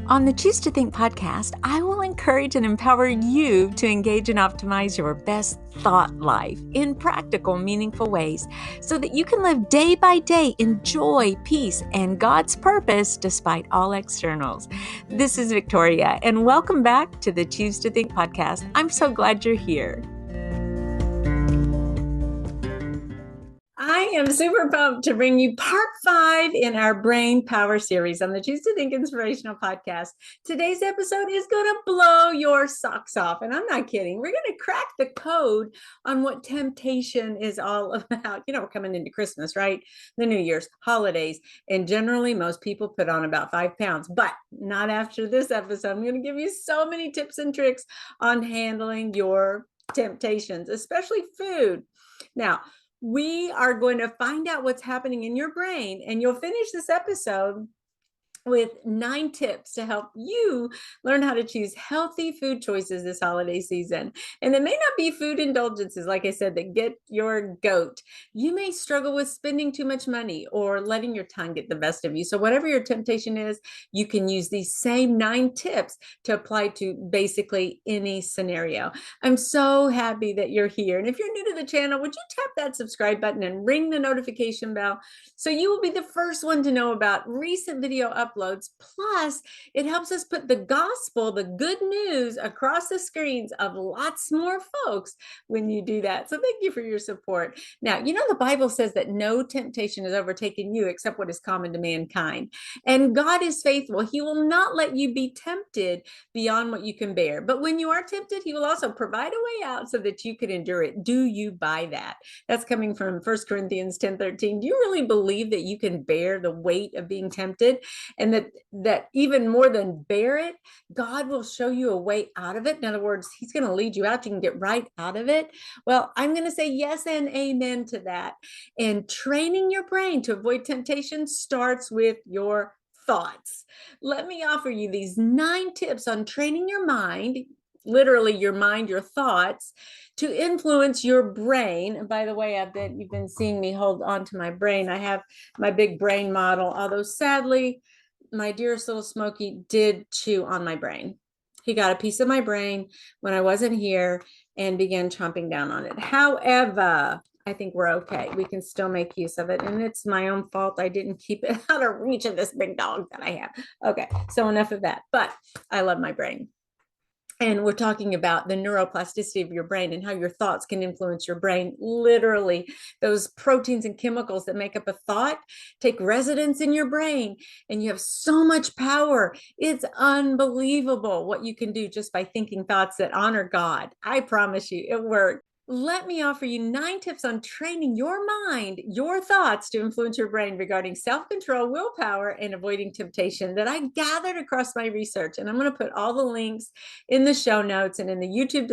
On the Choose to Think podcast, I will encourage and empower you to engage and optimize your best thought life in practical, meaningful ways so that you can live day by day in joy, peace, and God's purpose despite all externals. This is Victoria, and welcome back to the Choose to Think podcast. I'm so glad you're here. I am super pumped to bring you part 5 in our Brain Power series on the Choose to Think Inspirational Podcast. Today's episode is going to blow your socks off, and I'm not kidding. We're going to crack the code on what temptation is all about. You know, we're coming into Christmas, right? The New Year's, holidays, and generally most people put on about 5 pounds, but not after this episode. I'm going to give you so many tips and tricks on handling your temptations, especially food. Now, we are going to find out what's happening in your brain, and you'll finish this episode with 9 tips to help you learn how to choose healthy food choices this holiday season. And it may not be food indulgences, like I said, that get your goat. You may struggle with spending too much money or letting your tongue get the best of you. So whatever your temptation is, you can use these same 9 tips to apply to basically any scenario. I'm so happy that you're here. And if you're new to the channel, would you tap that subscribe button and ring the notification bell so you will be the first one to know about recent video uploads. Plus, it helps us put the gospel, the good news, across the screens of lots more folks when you do that. So thank you for your support. Now, you know, the Bible says that no temptation has overtaken you except what is common to mankind. And God is faithful. He will not let you be tempted beyond what you can bear. But when you are tempted, he will also provide a way out so that you can endure it. Do you buy that? That's coming from 1 Corinthians 10:13. Do you really believe that you can bear the weight of being tempted? And that even more than bear it, God will show you a way out of it. In other words, he's going to lead you out. You can get right out of it. Well, I'm going to say yes and amen to that. And training your brain to avoid temptation starts with your thoughts. Let me offer you these 9 tips on training your mind, literally your mind, your thoughts, to influence your brain. And by the way, you've been seeing me hold on to my brain. I have my big brain model, although sadly, my dearest little Smokey did chew on my brain. He got a piece of my brain when I wasn't here and began chomping down on it. However, I think we're okay. We can still make use of it. And it's my own fault. I didn't keep it out of reach of this big dog that I have. Okay, so enough of that. But I love my brain. And we're talking about the neuroplasticity of your brain and how your thoughts can influence your brain. Literally, those proteins and chemicals that make up a thought take residence in your brain, and you have so much power. It's unbelievable what you can do just by thinking thoughts that honor God. I promise you, it works. Let me offer you 9 tips on training your mind, your thoughts to influence your brain regarding self-control, willpower, and avoiding temptation that I gathered across my research. And I'm going to put all the links in the show notes and in the YouTube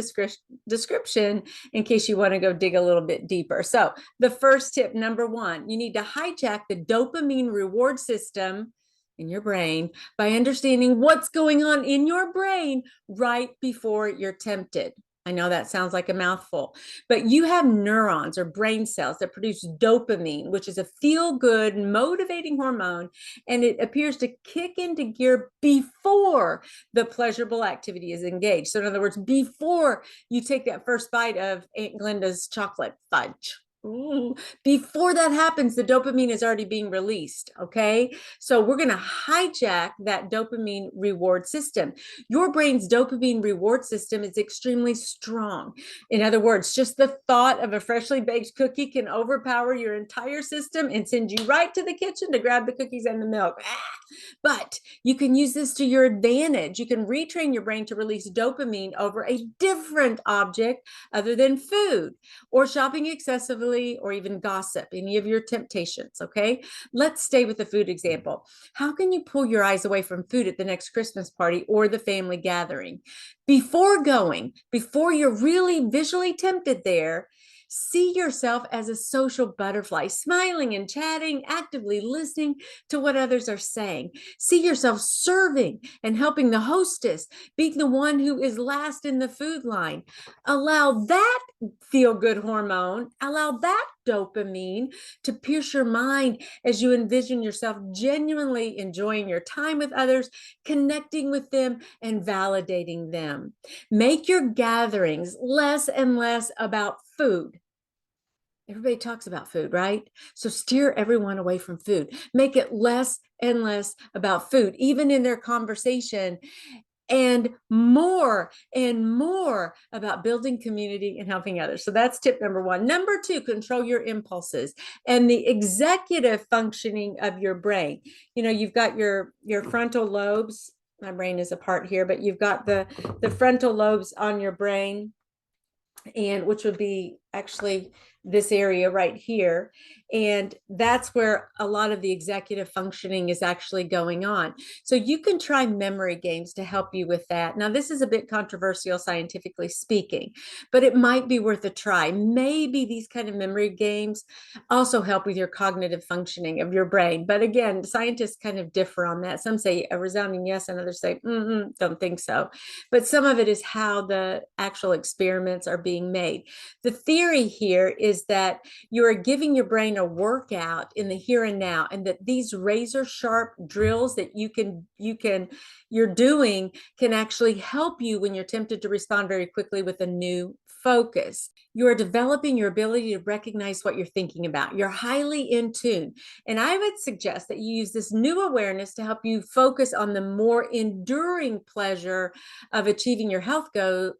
description in case you want to go dig a little bit deeper. So the first tip, number 1, you need to hijack the dopamine reward system in your brain by understanding what's going on in your brain right before you're tempted. I know that sounds like a mouthful, but you have neurons or brain cells that produce dopamine, which is a feel-good, motivating hormone, and it appears to kick into gear before the pleasurable activity is engaged. So in other words, before you take that first bite of Aunt Glenda's chocolate fudge. Ooh, before that happens, the dopamine is already being released, okay? So we're going to hijack that dopamine reward system. Your brain's dopamine reward system is extremely strong. In other words, just the thought of a freshly baked cookie can overpower your entire system and send you right to the kitchen to grab the cookies and the milk. But you can use this to your advantage. You can retrain your brain to release dopamine over a different object other than food or shopping excessively or even gossip, any of your temptations, okay? Let's stay with the food example. How can you pull your eyes away from food at the next Christmas party or the family gathering? Before you're really visually tempted there, see yourself as a social butterfly, smiling and chatting, actively listening to what others are saying. See yourself serving and helping the hostess, being the one who is last in the food line. Allow that feel-good hormone, allow that dopamine to pierce your mind as you envision yourself genuinely enjoying your time with others, connecting with them, and validating them. Make your gatherings less and less about food. Everybody talks about food, right? So steer everyone away from food. Make it less and less about food, even in their conversation, and more about building community and helping others. So that's tip number one. Number two, control your impulses and the executive functioning of your brain. You've got your frontal lobes. My brain is apart here, but you've got the frontal lobes on your brain, and which would be actually this area right here. And that's where a lot of the executive functioning is actually going on. So you can try memory games to help you with that. Now, this is a bit controversial, scientifically speaking, but it might be worth a try. Maybe these kind of memory games also help with your cognitive functioning of your brain. But again, scientists kind of differ on that. Some say a resounding yes, and others say, don't think so. But some of it is how the actual experiments are being made. The theory here is that you are giving your brain a workout in the here and now, and that these razor sharp drills that you're doing can actually help you when you're tempted to respond very quickly with a new focus. You are developing your ability to recognize what you're thinking about. You're highly in tune. And I would suggest that you use this new awareness to help you focus on the more enduring pleasure of achieving your health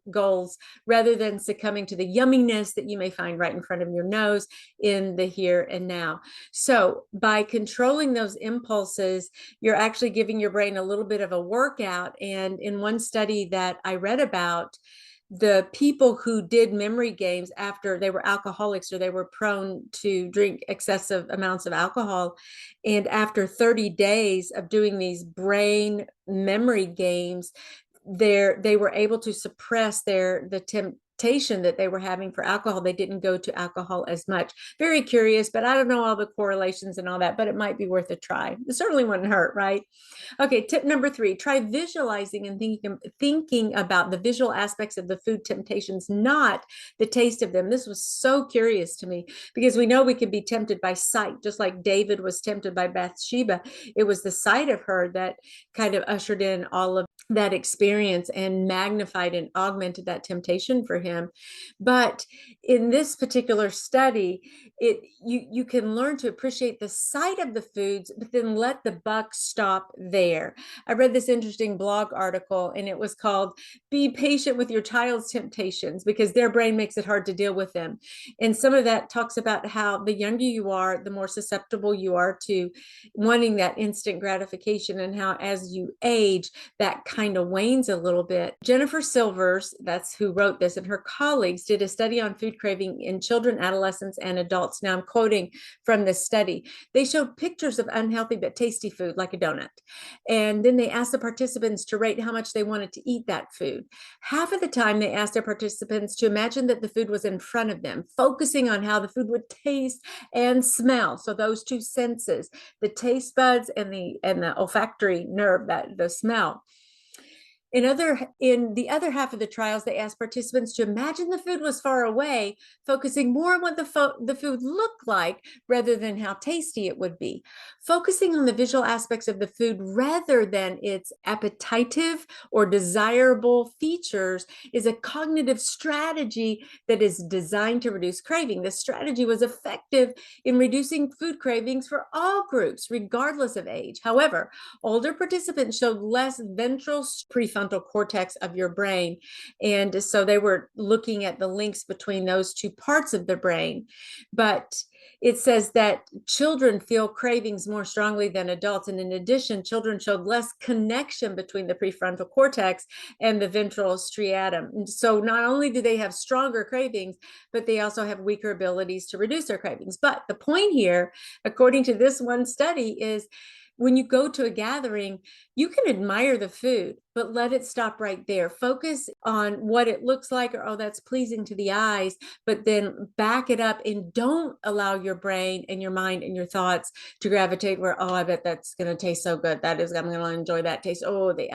goals, rather than succumbing to the yumminess that you may find right in front of your nose in the here and now. So by controlling those impulses, you're actually giving your brain a little bit of a workout. And in one study that I read about, the people who did memory games after they were alcoholics or they were prone to drink excessive amounts of alcohol, and after 30 days of doing these brain memory games, they were able to suppress the temptation that they were having for alcohol. They didn't go to alcohol as much. Very curious, but I don't know all the correlations and all that, but it might be worth a try. It certainly wouldn't hurt, right? Okay, tip number three, try visualizing and thinking about the visual aspects of the food temptations, not the taste of them. This was so curious to me, because we know we can be tempted by sight, just like David was tempted by Bathsheba. It was the sight of her that kind of ushered in all of that experience and magnified and augmented that temptation for him. But in this particular study, you can learn to appreciate the sight of the foods, but then let the buck stop there. I read this interesting blog article, and it was called "Be Patient with Your Child's Temptations," because their brain makes it hard to deal with them. And some of that talks about how the younger you are, the more susceptible you are to wanting that instant gratification, and how as you age, that kind of wanes a little bit. Jennifer Silvers, that's who wrote this, and her colleagues did a study on food craving in children, adolescents, and adults. Now I'm quoting from this study. They showed pictures of unhealthy but tasty food, like a donut. And then they asked the participants to rate how much they wanted to eat that food. Half of the time, they asked their participants to imagine that the food was in front of them, focusing on how the food would taste and smell. So those two senses, the taste buds and the olfactory nerve, that the smell. In the other half of the trials, they asked participants to imagine the food was far away, focusing more on what the food looked like rather than how tasty it would be. Focusing on the visual aspects of the food rather than its appetitive or desirable features is a cognitive strategy that is designed to reduce craving. This strategy was effective in reducing food cravings for all groups, regardless of age. However, older participants showed less ventral prefrontal cortex of your brain. And so they were looking at the links between those two parts of the brain. But it says that children feel cravings more strongly than adults. And in addition, children showed less connection between the prefrontal cortex and the ventral striatum. And so not only do they have stronger cravings, but they also have weaker abilities to reduce their cravings. But the point here, according to this one study, is when you go to a gathering, you can admire the food, but let it stop right there. Focus on what it looks like, or, oh, that's pleasing to the eyes, but then back it up and don't allow your brain and your mind and your thoughts to gravitate where, oh, I bet that's going to taste so good. I'm going to enjoy that taste. Oh, the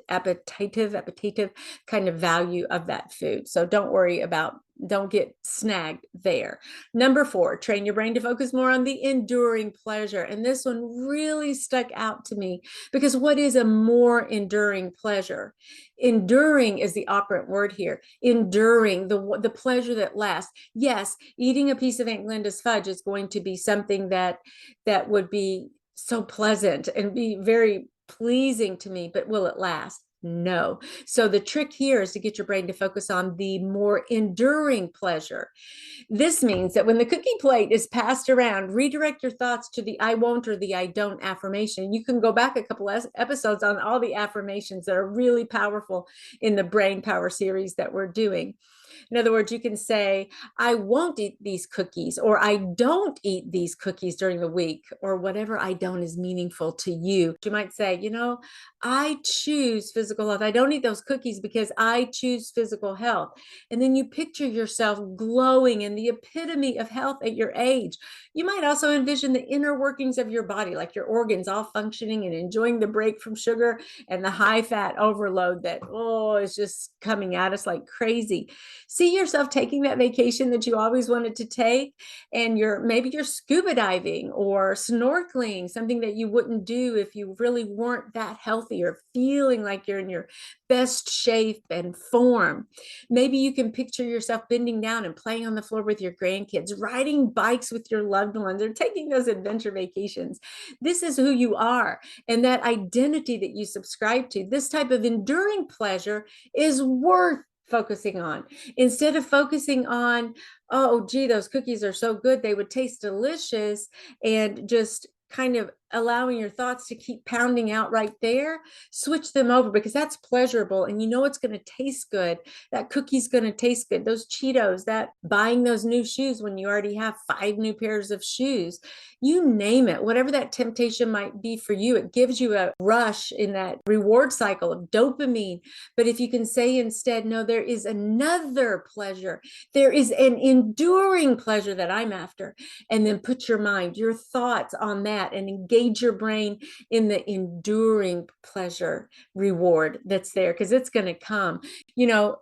appetitive kind of value of that food. So don't get snagged there. Number 4, train your brain to focus more on the enduring pleasure. And this one really stuck out to me because what is a more enduring pleasure? Enduring is the operant word here. Enduring, the pleasure that lasts. Yes, eating a piece of Aunt Glenda's fudge is going to be something that would be so pleasant and be very pleasing to me, but will it last? No. So the trick here is to get your brain to focus on the more enduring pleasure. This means that when the cookie plate is passed around, redirect your thoughts to the I won't or the I don't affirmation. You can go back a couple of episodes on all the affirmations that are really powerful in the Brain Power series that we're doing. In other words, you can say, I won't eat these cookies, or I don't eat these cookies during the week, or whatever I don't is meaningful to you. You might say, I choose physical health. I don't eat those cookies because I choose physical health. And then you picture yourself glowing in the epitome of health at your age. You might also envision the inner workings of your body, like your organs all functioning and enjoying the break from sugar and the high fat overload that, is just coming at us like crazy. See yourself taking that vacation that you always wanted to take, and maybe you're scuba diving or snorkeling, something that you wouldn't do if you really weren't that healthy or feeling like you're in your best shape and form. Maybe you can picture yourself bending down and playing on the floor with your grandkids, riding bikes with your loved ones, or taking those adventure vacations. This is who you are, and that identity that you subscribe to, this type of enduring pleasure is worth focusing on. Instead of focusing on, oh, gee, those cookies are so good, they would taste delicious, and just kind of allowing your thoughts to keep pounding out right there, switch them over, because that's pleasurable and it's going to taste good. That cookie's going to taste good. Those Cheetos, that buying those new shoes when you already have 5 new pairs of shoes, you name it, whatever that temptation might be for you, it gives you a rush in that reward cycle of dopamine. But if you can say instead, no, there is another pleasure, there is an enduring pleasure that I'm after, and then put your mind, your thoughts on that, and engage your brain in the enduring pleasure reward that's there, because it's going to come.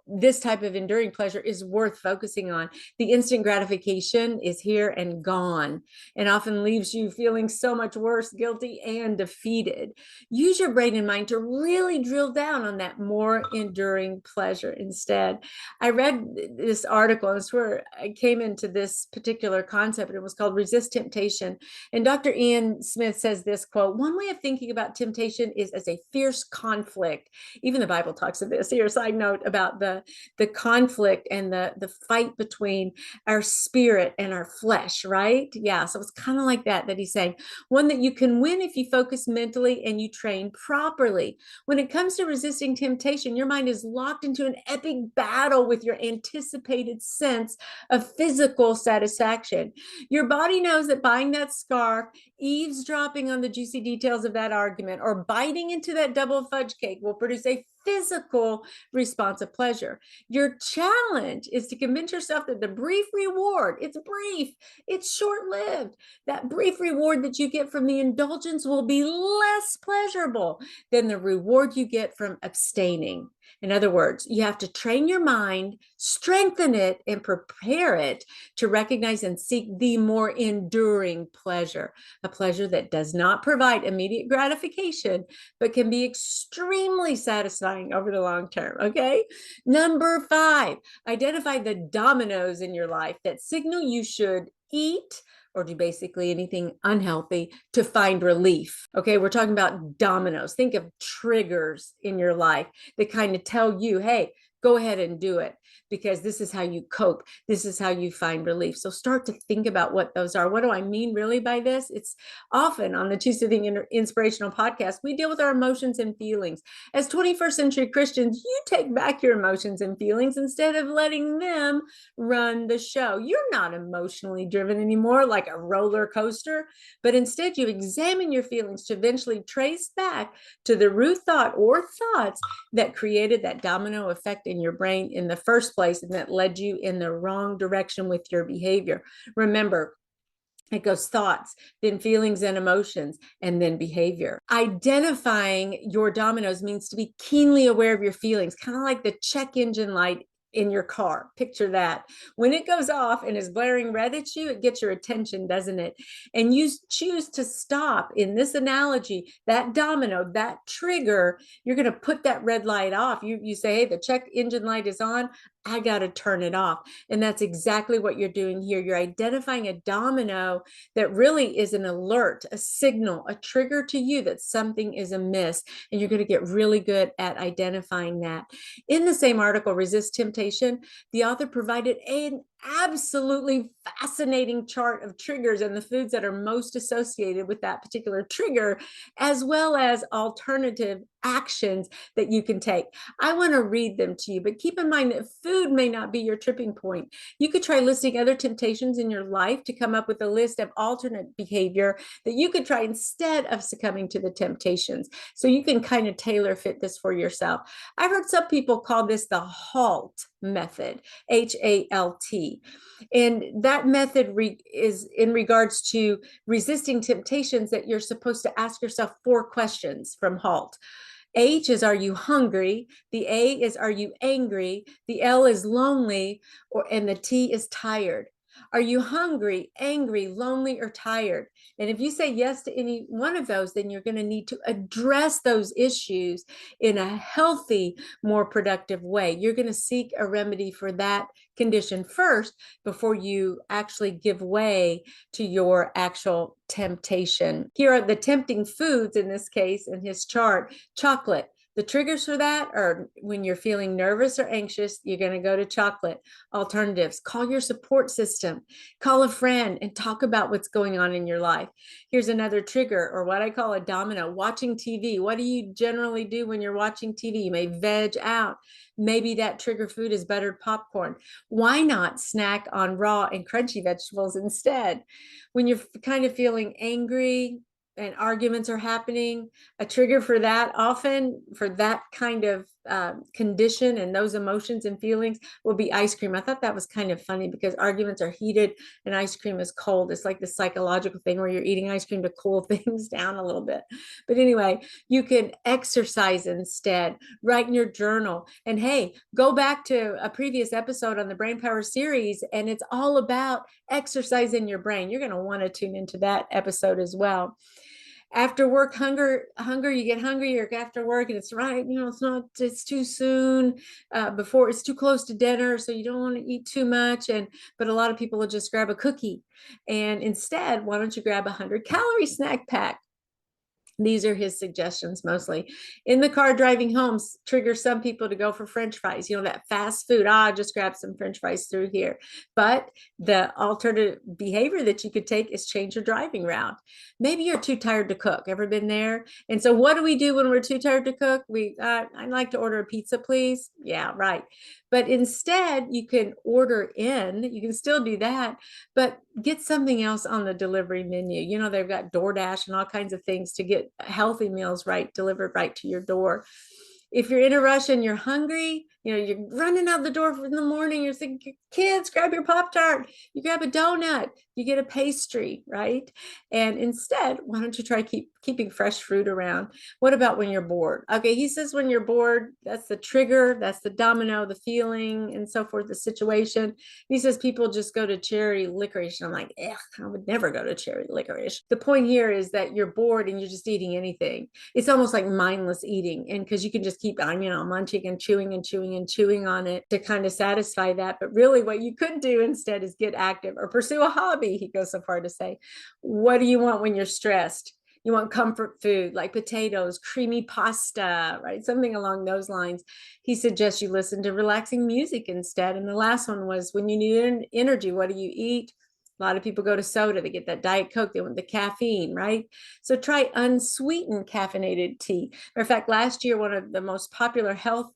This type of enduring pleasure is worth focusing on. The instant gratification is here and gone, and often leaves you feeling so much worse, guilty, and defeated. Use your brain and mind to really drill down on that more enduring pleasure instead. I read this article, and it's where I came into this particular concept, and it was called Resist Temptation. And Dr. Ian Smith says this quote, one way of thinking about temptation is as a fierce conflict. Even the Bible talks of this. Here, side note about the conflict and the fight between our spirit and our flesh, right? Yeah, so it's kind of like that he's saying. One that you can win if you focus mentally and you train properly. When it comes to resisting temptation, your mind is locked into an epic battle with your anticipated sense of physical satisfaction. Your body knows that buying that scarf, eavesdropping on the juicy details of that argument, or biting into that double fudge cake will produce a physical response of pleasure. Your challenge is to convince yourself that the brief reward, it's brief, it's short-lived, that brief reward that you get from the indulgence will be less pleasurable than the reward you get from abstaining. In other words, you have to train your mind, strengthen it, and prepare it to recognize and seek the more enduring pleasure, a pleasure that does not provide immediate gratification, but can be extremely satisfying over the long term. Okay. Number 5, identify the dominoes in your life that signal you should eat or do basically anything unhealthy to find relief. Okay, we're talking about dominoes. Think of triggers in your life that kind of tell you, hey, go ahead and do it, because this is how you cope. This is how you find relief. So start to think about what those are. What do I mean really by this? It's often on the Choose to Think Inspirational Podcast, we deal with our emotions and feelings. As 21st century Christians, you take back your emotions and feelings instead of letting them run the show. You're not emotionally driven anymore like a roller coaster, but instead you examine your feelings to eventually trace back to the root thought or thoughts that created that domino effect in your brain in the first place, and that led you in the wrong direction with your behavior. Remember, It goes thoughts, then feelings and emotions, and then behavior. Identifying your dominoes means to be keenly aware of your feelings, kind of like the check engine light in your car. Picture that. When it goes off and is blaring red at you, it gets your attention, doesn't it? And you choose to stop. In this analogy, that domino, that trigger, you're going to put that red light off. You say, hey, the check engine light is on. I got to turn it off. And that's exactly what you're doing here. You're identifying a domino that really is an alert, a signal, a trigger to you that something is amiss. And you're going to get really good at identifying that. In the same article, Resist Temptation, the author provided an absolutely fascinating chart of triggers and the foods that are most associated with that particular trigger, as well as alternative actions that you can take. I want to read them to you, but keep in mind that food may not be your tripping point. You could try listing other temptations in your life to come up with a list of alternate behavior that you could try instead of succumbing to the temptations. So you can kind of tailor fit this for yourself. I've heard some people call this the HALT method, HALT. And that method is in regards to resisting temptations that you're supposed to ask yourself 4 questions from HALT. H is, are you hungry? The A is, are you angry? The L is lonely, and the T is tired. Are you hungry, angry, lonely, or tired? And if you say yes to any one of those, then you're going to need to address those issues in a healthy, more productive way. You're going to seek a remedy for that condition first before you actually give way to your actual temptation. Here are the tempting foods in this case in his chart. Chocolate. The triggers for that are when you're feeling nervous or anxious, you're going to go to chocolate. Alternatives, call your support system, call a friend and talk about what's going on in your life. Here's another trigger, or what I call a domino, watching TV. What do you generally do when you're watching TV? You may veg out. Maybe that trigger food is buttered popcorn. Why not snack on raw and crunchy vegetables instead? When you're kind of feeling angry, and arguments are happening, a trigger for that, often for that kind of condition and those emotions and feelings, will be ice cream. I thought that was kind of funny because arguments are heated and ice cream is cold. It's like the psychological thing where you're eating ice cream to cool things down a little bit. But anyway, you can exercise instead, write in your journal. And hey, go back to a previous episode on the Brain Power series, and it's all about exercise in your brain. You're going to want to tune into that episode as well. After work, hunger, you get hungry or after work, and it's right, it's too soon, before it's too close to dinner, so you don't want to eat too much. But a lot of people will just grab a cookie, and instead, why don't you grab 100-calorie snack pack? These are his suggestions mostly. In the car driving home, triggers some people to go for French fries, that fast food. Just grab some French fries through here. But the alternative behavior that you could take is change your driving route. Maybe you're too tired to cook. Ever been there? And so what do we do when we're too tired to cook? I'd like to order a pizza, please. Yeah, right. But instead, you can order in. You can still do that, but get something else on the delivery menu. They've got DoorDash and all kinds of things to get healthy meals delivered right to your door. If you're in a rush and you're hungry, you're running out the door in the morning, you're thinking, kids, grab your Pop-Tart, you grab a donut, you get a pastry, right? And instead, why don't you try keeping fresh fruit around? What about when you're bored? Okay, he says when you're bored, that's the trigger, that's the domino, the feeling, and so forth, the situation. He says people just go to cherry licorice. And I'm like, I would never go to cherry licorice. The point here is that you're bored and you're just eating anything. It's almost like mindless eating. And because you can just keep on, munching and chewing and chewing and chewing on it to kind of satisfy that. But really what you could do instead is get active or pursue a hobby, he goes so far to say. What do you want when you're stressed? You want comfort food like potatoes, creamy pasta, right? Something along those lines. He suggests you listen to relaxing music instead. And the last one was when you need energy, what do you eat? A lot of people go to soda. They get that Diet Coke. They want the caffeine, right? So try unsweetened caffeinated tea. Matter of fact, last year, one of the most popular health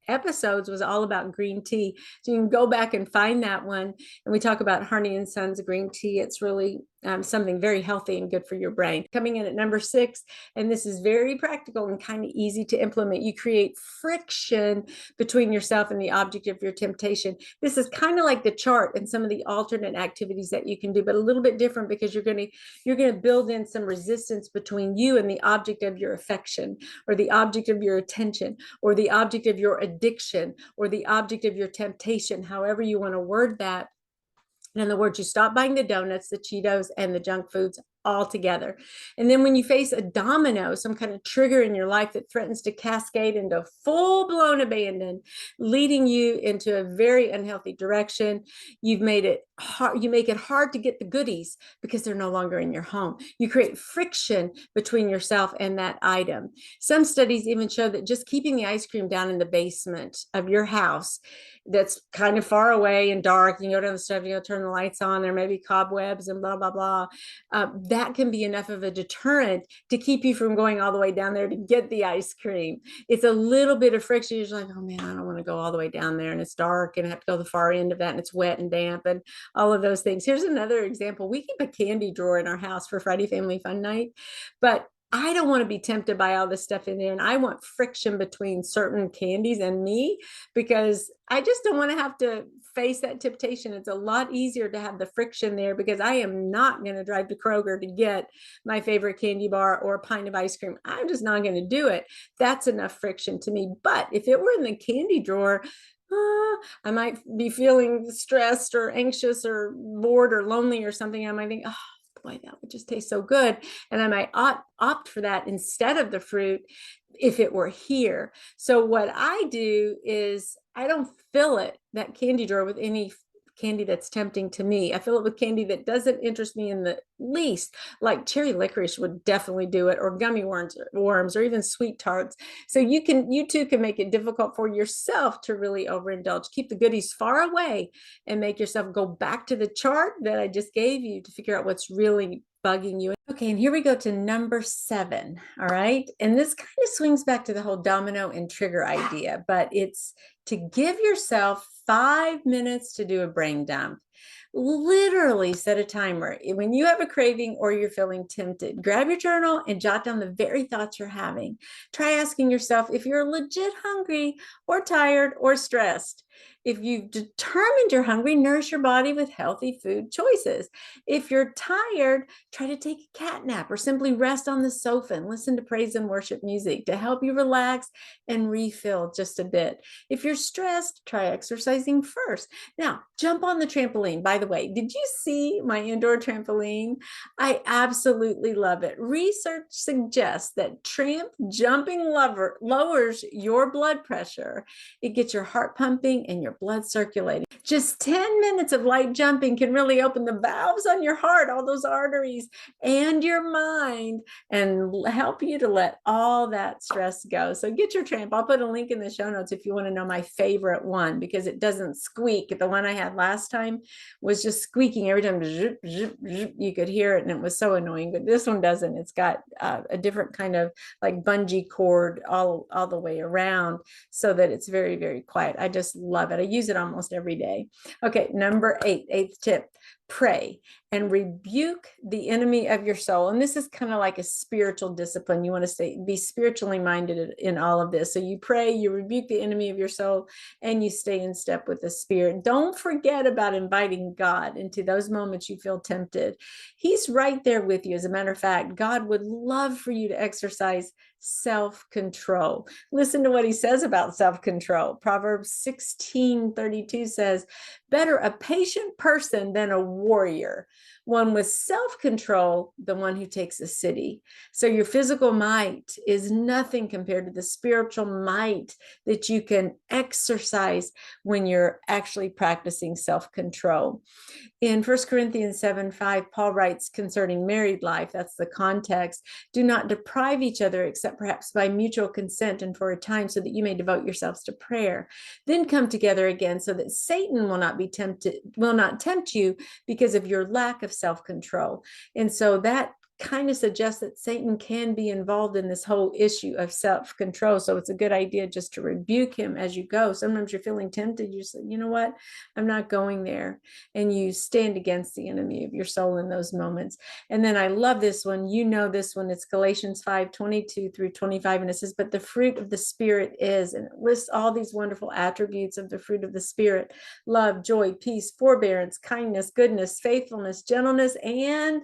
episodes was all about green tea. So you can go back and find that one. And we talk about Harney and Sons green tea. It's really something very healthy and good for your brain. Coming in at number 6, and this is very practical and kind of easy to implement. You create friction between yourself and the object of your temptation. This is kind of like the chart and some of the alternate activities that you can do, but a little bit different, because you're going to build in some resistance between you and the object of your affection, or the object of your attention, or the object of your addiction, or the object of your temptation, however you want to word that. In other words, you stop buying the donuts, the Cheetos, and the junk foods altogether. And then when you face a domino, some kind of trigger in your life that threatens to cascade into full-blown abandon, leading you into a very unhealthy direction, you make it hard to get the goodies because they're no longer in your home. You create friction between yourself and that item. Some studies even show that just keeping the ice cream down in the basement of your house, that's kind of far away and dark, you go down the stove, you go turn the lights on, there may be cobwebs and blah, blah, blah. That can be enough of a deterrent to keep you from going all the way down there to get the ice cream. It's a little bit of friction. You're like, oh man, I don't want to go all the way down there, and it's dark, and I have to go to the far end of that, and it's wet and damp and all of those things. Here's another example. We keep a candy drawer in our house for Friday Family Fun Night, but I don't want to be tempted by all this stuff in there. And I want friction between certain candies and me, because I just don't want to have to face that temptation. It's a lot easier to have the friction there, because I am not going to drive to Kroger to get my favorite candy bar or a pint of ice cream. I'm just not going to do it. That's enough friction to me. But if it were in the candy drawer, I might be feeling stressed or anxious or bored or lonely or something. I might think, oh, boy, that would just taste so good. And I might opt for that instead of the fruit if it were here. So what I do is I don't fill that candy drawer with any candy that's tempting to me. I fill it with candy that doesn't interest me in the least, like cherry licorice would definitely do it, or gummy worms, or even sweet tarts. So you too can make it difficult for yourself to really overindulge. Keep the goodies far away and make yourself go back to the chart that I just gave you to figure out what's really bugging you. Okay, and here we go to number 7. All right. And this kind of swings back to the whole domino and trigger idea, but it's to give yourself 5 minutes to do a brain dump. Literally set a timer. When you have a craving or you're feeling tempted, grab your journal and jot down the very thoughts you're having. Try asking yourself if you're legit hungry or tired or stressed. If you've determined you're hungry, nourish your body with healthy food choices. If you're tired, try to take a cat nap or simply rest on the sofa and listen to praise and worship music to help you relax and refill just a bit. If you're stressed, try exercising first. Now, jump on the trampoline. By the way, did you see my indoor trampoline? I absolutely love it. Research suggests that tramp jumping lowers your blood pressure. It gets your heart pumping and your blood circulating. Just 10 minutes of light jumping can really open the valves on your heart, all those arteries, and your mind, and help you to let all that stress go. So get your tramp. I'll put a link in the show notes if you want to know my favorite one, because it doesn't squeak. The one I had last time was just squeaking every time. Zip, zip, zip. You could hear it, and it was so annoying. But this one doesn't. It's got a different kind of like bungee cord all the way around, so that it's very, very quiet. I just love it. I use it almost every day. Okay, number 8, eighth tip. Pray and rebuke the enemy of your soul. And this is kind of like a spiritual discipline. You want to be spiritually minded in all of this. So you pray, you rebuke the enemy of your soul, and you stay in step with the Spirit. Don't forget about inviting God into those moments you feel tempted. He's right there with you. As a matter of fact, God would love for you to exercise self-control. Listen to what he says about self-control. Proverbs 16:32 says, better a patient person than a warrior, one with self-control, the one who takes a city. So your physical might is nothing compared to the spiritual might that you can exercise when you're actually practicing self-control. In 1 Corinthians 7:5, Paul writes concerning married life, that's the context, do not deprive each other except perhaps by mutual consent and for a time, so that you may devote yourselves to prayer. Then come together again, so that Satan will not tempt you because of your lack of self-control. And so that kind of suggests that Satan can be involved in this whole issue of self-control. So it's a good idea just to rebuke him as you go. Sometimes you're feeling tempted. You say, you know what? I'm not going there. And you stand against the enemy of your soul in those moments. And then I love this one. You know this one. It's Galatians 5:22-25. And it says, but the fruit of the Spirit is, and it lists all these wonderful attributes of the fruit of the Spirit: love, joy, peace, forbearance, kindness, goodness, faithfulness, gentleness, and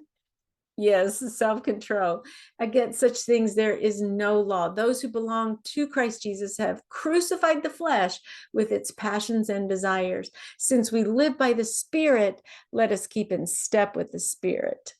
yes, self-control. Against such things there is no law. Those who belong to Christ Jesus have crucified the flesh with its passions and desires. Since we live by the Spirit, let us keep in step with the Spirit.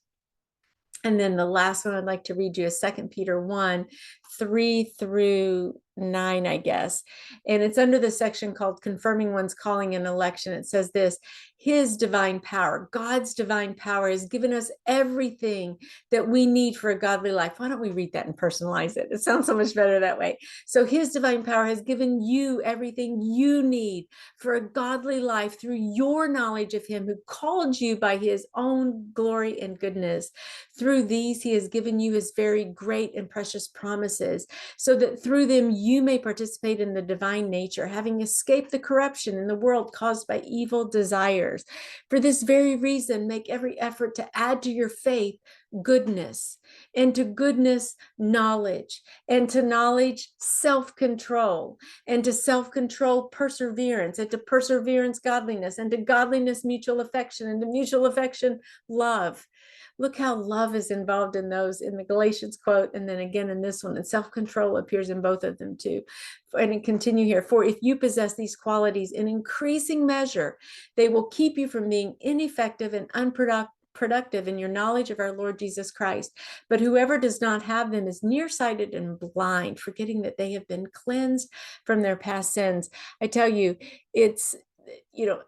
And then the last one I'd like to read you is 2 Peter 1:3-9, I guess. And it's under the section called Confirming One's Calling and Election. It says this: His divine power, God's divine power, has given us everything that we need for a godly life. Why don't we read that and personalize it? It sounds so much better that way. So his divine power has given you everything you need for a godly life through your knowledge of him who called you by his own glory and goodness. Through these, he has given you his very great and precious promises, so that through them you may participate in the divine nature, having escaped the corruption in the world caused by evil desires. For this very reason, make every effort to add to your faith goodness, and to goodness, knowledge, and to knowledge, self-control, and to self-control, perseverance, and to perseverance, godliness, and to godliness, mutual affection, and to mutual affection, love. Look how love is involved in those in the Galatians quote, and then again in this one. And self-control appears in both of them too. And it continue here. For if you possess these qualities in increasing measure, they will keep you from being ineffective and unproductive in your knowledge of our Lord Jesus Christ. But whoever does not have them is nearsighted and blind, forgetting that they have been cleansed from their past sins. I tell you,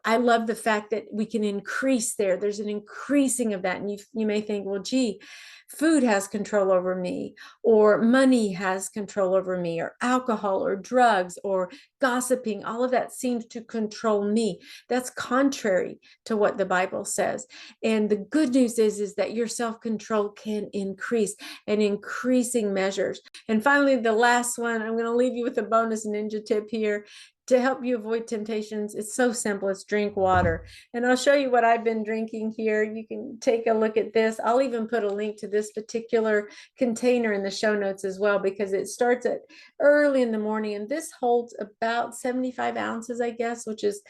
I love the fact that we can increase there. There's an increasing of that. And you may think, well, gee, food has control over me, or money has control over me, or alcohol, or drugs, or gossiping. All of that seems to control me. That's contrary to what the Bible says. And the good news is that your self-control can increase, and increasing measures. And finally, the last one, I'm going to leave you with a bonus ninja tip here to help you avoid temptations. It's so simple. It's drink water. And I'll show you what I've been drinking here. You can take a look at this. I'll even put a link to this particular container in the show notes as well, because it starts at early in the morning. And this holds about 75 ounces, I guess, which is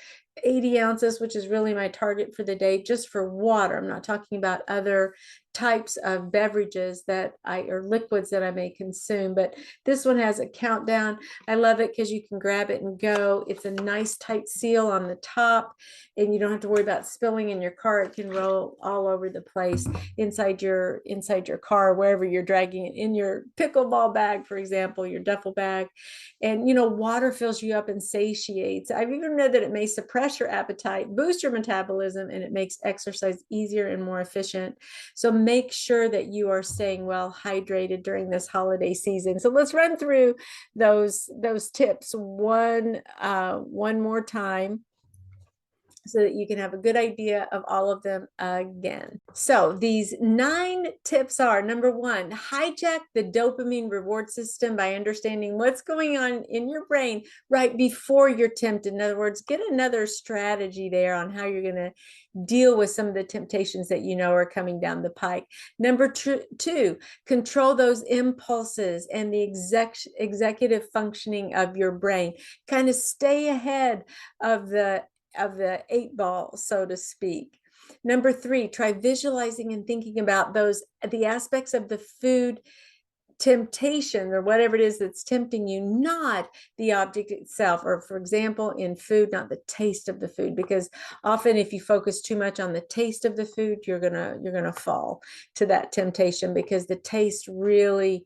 80 ounces, which is really my target for the day, just for water. I'm not talking about other types of beverages or liquids that I may consume, but this one has a countdown. I love it because you can grab it and go. It's a nice tight seal on the top, and you don't have to worry about spilling in your car. It can roll all over the place inside your car, wherever you're dragging it, in your pickleball bag, for example, your duffel bag. And water fills you up and satiates. I've even read that it may suppress your appetite, boost your metabolism, and it makes exercise easier and more efficient. So make sure that you are staying well hydrated during this holiday season. So let's run through those tips one more time, so that you can have a good idea of all of them again. So these 9 tips are: number 1, hijack the dopamine reward system by understanding what's going on in your brain right before you're tempted. In other words, get another strategy there on how you're going to deal with some of the temptations that are coming down the pike. Number 2, control those impulses and the executive functioning of your brain. Kind of stay ahead of the 8 ball, so to speak. Number 3, try visualizing and thinking about the aspects of the food temptation, or whatever it is that's tempting you, not the object itself. Or, for example, in food, not the taste of the food, because often if you focus too much on the taste of the food, you're gonna fall to that temptation, because the taste really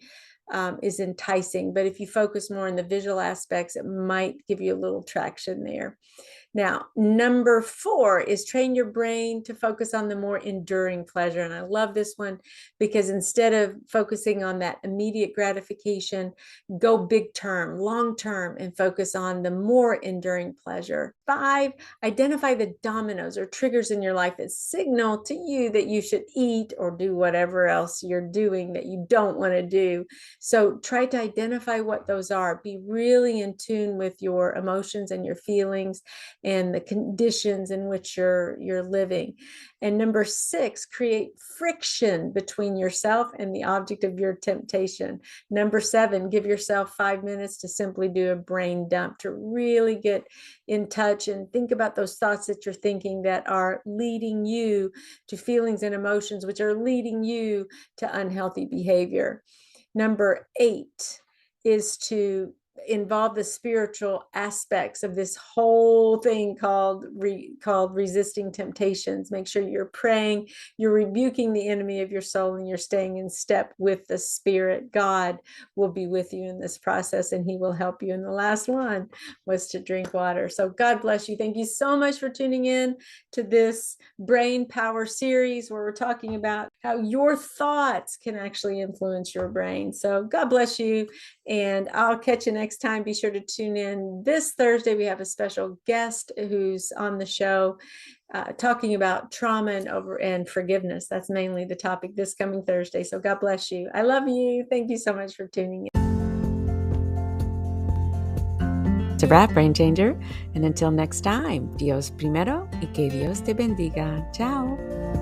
is enticing. But if you focus more on the visual aspects, it might give you a little traction there. Now, number 4 is train your brain to focus on the more enduring pleasure. And I love this one because instead of focusing on that immediate gratification, go big term, long term, and focus on the more enduring pleasure. 5, identify the dominoes or triggers in your life that signal to you that you should eat or do whatever else you're doing that you don't want to do. So try to identify what those are. Be really in tune with your emotions and your feelings and the conditions in which you're living. And number 6, create friction between yourself and the object of your temptation. Number 7, give yourself 5 minutes to simply do a brain dump, to really get in touch and think about those thoughts that you're thinking that are leading you to feelings and emotions, which are leading you to unhealthy behavior. Number 8 is to involve the spiritual aspects of this whole thing called resisting temptations. Make sure you're praying, you're rebuking the enemy of your soul, and you're staying in step with the Spirit. God will be with you in this process, and he will help you. And the last one was to drink water. So God bless you. Thank you so much for tuning in to this Brain Power series where we're talking about how your thoughts can actually influence your brain. So God bless you, and I'll catch you next time. Be sure to tune in this Thursday. We have a special guest who's on the show talking about trauma and forgiveness. That's mainly the topic this coming Thursday. So God bless you. I love you. Thank you so much for tuning in. It's a wrap, Brain Changer. And until next time, Dios primero y que Dios te bendiga. Ciao.